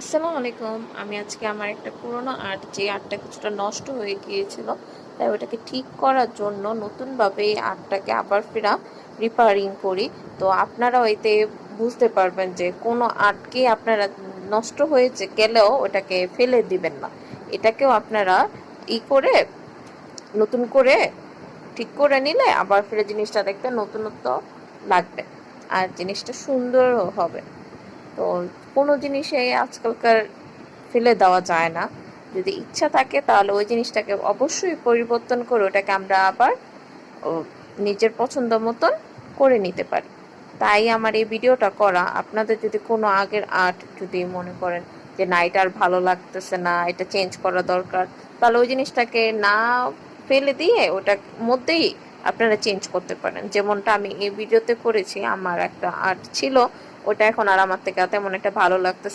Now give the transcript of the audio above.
আসসালামু আলাইকুম। আমি আজকে আমার একটা পুরোনো আর্ট, যে আর্টটা কিছুটা নষ্ট হয়ে গিয়েছিল, তাই ওটাকে ঠিক করার জন্য নতুনভাবে এই আর্টটাকে আবার ফেরা রিপেয়ারিং করি। তো আপনারাও এতে বুঝতে পারবেন যে কোনো আর্টকে আপনারা নষ্ট হয়েছে গেলেও ওটাকে ফেলে দিবেন না। এটাকেও আপনারা করে নতুন করে ঠিক করে নিলে আবার ফিরে জিনিসটা দেখতে নতুনত্ব লাগবে, আর জিনিসটা সুন্দরও হবে। তো কোনো জিনিসে আজকালকার ফেলে দেওয়া যায় না। যদি ইচ্ছা থাকে তাহলে ওই জিনিসটাকে অবশ্যই পরিবর্তন করে ওটাকে আমরা আবার ও নিজের পছন্দ মতন করে নিতে পারি। তাই আমার এই ভিডিওটা করা। আপনাদের যদি কোনো আগের আর্ট যদি মনে করেন যে না, এটা আর ভালো লাগতেছে না, এটা চেঞ্জ করা দরকার, তাহলে ওই জিনিসটাকে না ফেলে দিয়ে ওটার মধ্যেই আপনারা চেঞ্জ করতে পারেন। যেমনটা আমি এই ভিডিওতে করেছি, আমার একটা আর্ট ছিল, ওটা এখন আর আমার থেকে তেমন একটা ভালো লাগতেছে